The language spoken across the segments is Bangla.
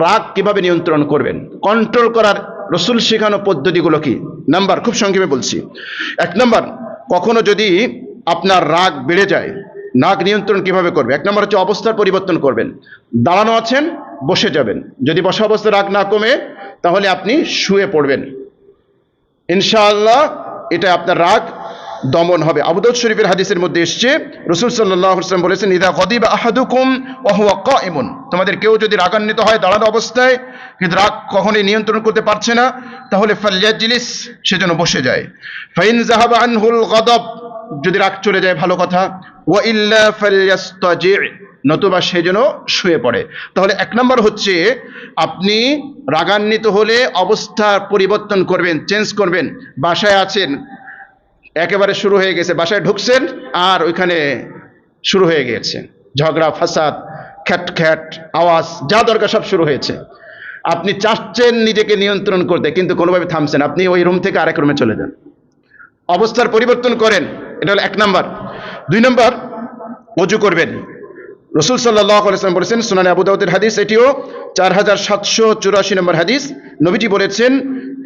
রাগ কিভাবে নিয়ন্ত্রণ করবেন, কন্ট্রোল করার রসুল শেখানো পদ্ধতিগুলো কি? নাম্বার, খুব সংক্ষেপে বলছি। 1 নাম্বার, কখনো যদি আপনার রাগ বেড়ে যায়, রাগ নিয়ন্ত্রণ কিভাবে করবে? 1 নাম্বার হচ্ছে অবস্থার পরিবর্তন করবেন। দাঁড়ানো আছেন, বসে যাবেন। যদি বসা অবস্থায় রাগ না কমে, তাহলে আপনি শুয়ে পড়বেন। ইনশাআল্লাহ এটা আপনার রাগ দমন হবে। আবু দাউদ শরীফের হাদিসের মধ্যে এসেছে, রাসূল সাল্লাল্লাহু আলাইহি ওয়াসাল্লাম বলেছেন, ইযা গাদিবা আহাদুকুম ওয়া হুয়া কাইমুন, তোমাদের কেউ যদি রাগান্বিত হয় দাঁড়ানো অবস্থায়, কিন্তু রাগ কখনোই নিয়ন্ত্রণ করতে পারছে না, তাহলে ফালইয়াজলিস, সে যেন বসে যায়। ফাইন যাহাবা আনহুল গাদাব, যদি রাগ চলে যায় ভালো কথা, ওয়া ইল্লা ফালইয়াস্তাজি, নতুবা সে যেন শুয়ে পড়ে। তাহলে 1 নম্বর হচ্ছে আপনি রাগান্বিত হলে অবস্থা পরিবর্তন করবেন, চেঞ্জ করবেন। বাসায় আছেন, একেবারে শুরু হয়ে গেছে, বাসায় ঢুকছেন আর ওইখানে শুরু হয়ে গিয়েছে ঝগড়া ফাসাদ, খ্যাট খ্যাট আওয়াজ, যা দরকার সব শুরু হয়েছে। আপনি চাচ্ছেন নিজেকে নিয়ন্ত্রণ করতে, কিন্তু কোনোভাবে থামছেন, আপনি ওই রুম থেকে আরেক রুমে চলে যান, অবস্থার পরিবর্তন করেন। এটা হলো 1 নাম্বার। 2 নাম্বার, ওযু করবেন। রাসূল সাল্লাল্লাহু আলাইহি ওয়াসাল্লাম বলেছেন, সুনানে আবু দাউদের হাদিস, এটিও 4784 নম্বর হাদিস, নবীজি বলেছেন,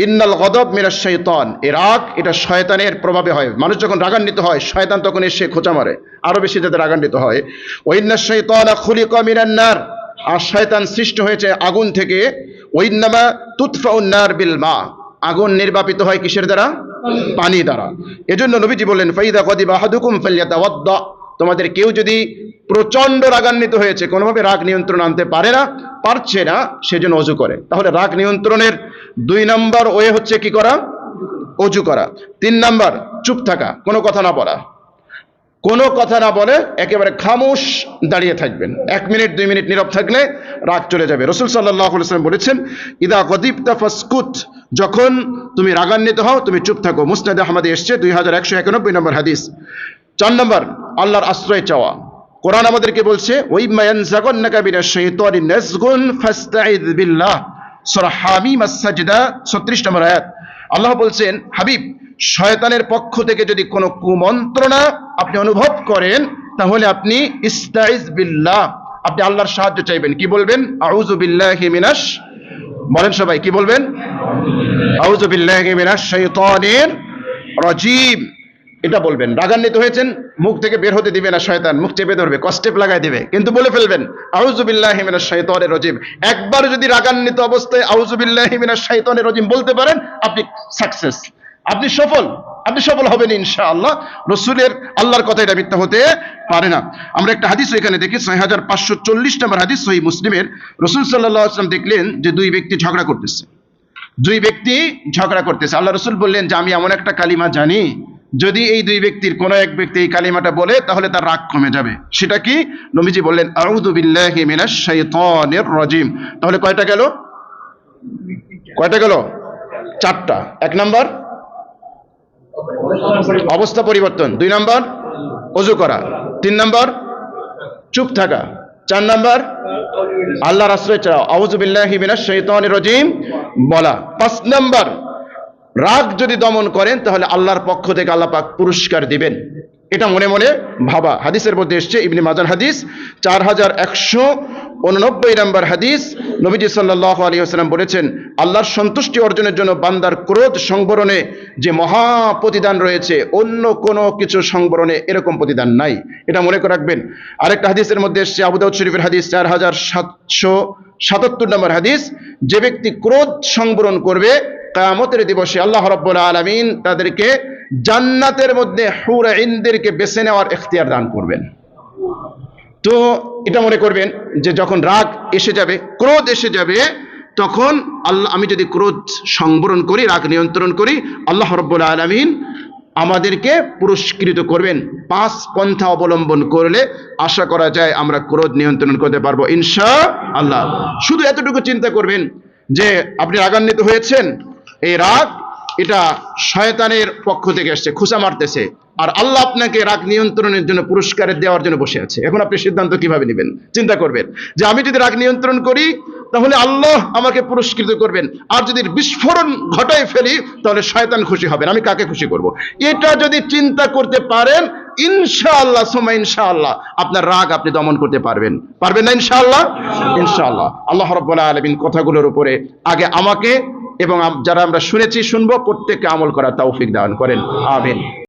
ইন্নাল গাদাব মিনাশ শাইতান, এর রাগ এটা শয়তানের প্রভাবে হয়। মানুষ যখন রাগান্বিত হয়, শয়তান তখন এসে খোঁচা মারে, আরো বেশি যাতে রাগান্বিত হয়। ওয়া ইন্নাশ শাইতানা খুলিকা মিনান নার, আর শয়তান সৃষ্ট হয়েছে আগুন থেকে। ওয়া ইন্নামা তুতফাউন নার বিল মা, আগুন নির্বাপিত হয় কিসের দ্বারা? পানি দ্বারা। এজন্য নবীজি বললেন, ফাইদা গাদিবা আহাদুকুম ফালইয়াতাওয়াদ্দা, তোমাদের কেউ যদি প্রচন্ড রাগান্বিত হয়েছে, কোনোভাবে রাগ নিয়ন্ত্রণ আনতে পারছে না, সেজন্য ওযু করে। তাহলে রাগ নিয়ন্ত্রণের 2 নম্বর ওয়ে হচ্ছে কি করা? ওযু করা। 3 নম্বর, চুপ থাকা, কোনো কথা না বলা। কোনো কথা না বলে একেবারে খামোশ দাঁড়িয়ে থাকবেন। 1 মিনিট 2 মিনিট নীরব থাকলে রাগ চলে যাবে। রাসূল সাল্লাল্লাহু আলাইহি ওয়াসাল্লাম বলেছেন, ইদা গাদিবতা ফাসকুত, যখন তুমি রাগান্বিত হও তুমি চুপ থাকো। মুসনাদ আহমদে এসেছে 2191 নম্বর হাদিস। 4 নম্বর, আল্লাহর আশ্রয় চাওয়া। কোরআন আমাদেরকে বলছে, ওয়াইম্মা ইয়ানজাগান্নাকা মিনাশ শাইতানি নাজগুন ফাস্তাইয বিল্লাহ, সূরা হামিম আস-সাজদা 36 নম্বর আয়াত। আল্লাহ বলছেন, হাবিব, শয়তানের পক্ষ থেকে যদি কোনো কুমন্ত্রণা আপনি অনুভব করেন, তাহলে আপনি ইস্তাইজ বিল্লাহ, আপনি আল্লাহর সাহায্য চাইবেন। কি বলবেন? আউযু বিল্লাহি মিনাশ, বলেন সবাই, কি বলবেন? আউযু বিল্লাহি মিনাশ শাইতানির রাজীম, এটা বলবেন। রাগান্বিত হয়েছেন, মুখ থেকে বের হতে দিবে না শয়তান, মুখ চেপে ধরবে, কষ্টেপ লাগাই দিবে, কিন্তু বলে ফেলবেন আউযু বিল্লাহি মিনাশ শাইতানির রাজীম। একবার যদি রাগান্বিত অবস্থায় আউযু বিল্লাহি মিনাশ শাইতানির রাজীম বলতে পারেন, আপনি সাকসেস, আপনি সফল হবেন ইনশাআল্লাহ। রাসূলের, আল্লাহর কথা এটা মিথ্যা হতে পারে না। আমরা একটা হাদিস এখানে দেখি, 6540 নম্বর হাদিস, সহিহ মুসলিমের। রাসূল সাল্লাল্লাহু আলাইহি ওয়াসাল্লাম দেখলেন যে 2 ব্যক্তি ঝগড়া করতেছে। আল্লাহ রাসূল বললেন যে আমি এমন একটা কালিমা জানি, যদি এই 2 ব্যক্তির কোনো এক ব্যক্তি এই কালিমাটা বলে, তাহলে তার রাগ কমে যাবে। সেটা কি? নবীজি বললেন, আউযু বিল্লাহি মিনাশ শাইতানির রাজীম। তাহলে কয়টা গেল? 4টা। 1 নাম্বার অবস্থা পরিবর্তন, 2 নাম্বার ওযু করা, 3 নাম্বার চুপ থাকা, 4 নাম্বার আল্লাহর আশ্রয় চাওয়া, আউযু বিল্লাহি মিনাশ শাইতানির রাজীম বলা। 5 নাম্বার, রাগ যদি দমন করেন, তাহলে আল্লাহর পক্ষ থেকে আল্লাহ পাক পুরস্কার দিবেন, এটা মনে মনে ভাবা। হাদিসের মধ্যে এসেছে, ইবনে মাজাহ হাদিস 4189 নম্বর হাদিস, নবীজি সাল্লাল্লাহু আলাইহি ওয়াসাল্লাম বলেছেন, আল্লাহর সন্তুষ্টি অর্জনের জন্য বান্দার ক্রোধ সংবরণে যে মহা প্রতিদান রয়েছে, অন্য কোনো কিছু সংবরণে এরকম প্রতিদান নাই, এটা মনে রাখবেন। আরেকটা হাদিসের মধ্যে এসেছে, আবু দাউদ শরীফের হাদিস 4777 নম্বর হাদিস, যে ব্যক্তি ক্রোধ সংবরণ করবে, কিয়ামতের দিবসে আল্লাহ রাব্বুল আলামিন তাদেরকে জান্নাতের মধ্যে হুর আইনদেরকে বেছে নেওয়ার ইখতিয়ার দান করবেন। তো এটা মনে করবেন যে যখন রাগ এসে যাবে, ক্রোধ এসে যাবে, তখন আল্লাহ, আমি যদি ক্রোধ সংবরণ করি, রাগ নিয়ন্ত্রণ করি, আল্লাহ রাব্বুল আলামিন আমাদেরকে পুরস্কৃত করবেন। 5 পন্থা অবলম্বন করলে আশা করা যায় আমরা ক্রোধ নিয়ন্ত্রণ করতে পারবো ইনশাআল্লাহ। শুধু এতটুকু চিন্তা করবেন যে আপনি রাগান্বিত হয়েছেন, এই রাগ এটা শয়তানের পক্ষ থেকে আসছে, খোঁচা মারতেছে, আর আল্লাহ আপনাকে রাগ নিয়ন্ত্রণের জন্য পুরস্কার দেওয়ার জন্য বসে আছে। এখন আপনি সিদ্ধান্ত কিভাবে নেবেন? চিন্তা করবেন যে আমি যদি রাগ নিয়ন্ত্রণ করি, তাহলে আল্লাহ আমাকে পুরস্কৃত করবেন, আর যদি বিস্ফোরণ ঘটায় ফেলি, তাহলে শয়তান খুশি হবেন, আমি কাকে খুশি করব? এটা যদি চিন্তা করতে পারেন, ইনশাআল্লাহ সুম্মা ইনশাআল্লাহ আপনার রাগ আপনি দমন করতে পারবেন। পারবেন না ইনশাআল্লাহ? ইনশাআল্লাহ। আল্লাহ রাব্বুল আলামিন কথাগুলোর উপরে আগে আমাকে এবং যারা আমরা শুনেছি শুনবো প্রত্যেককে আমল করার তৌফিক দান করেন। আমিন।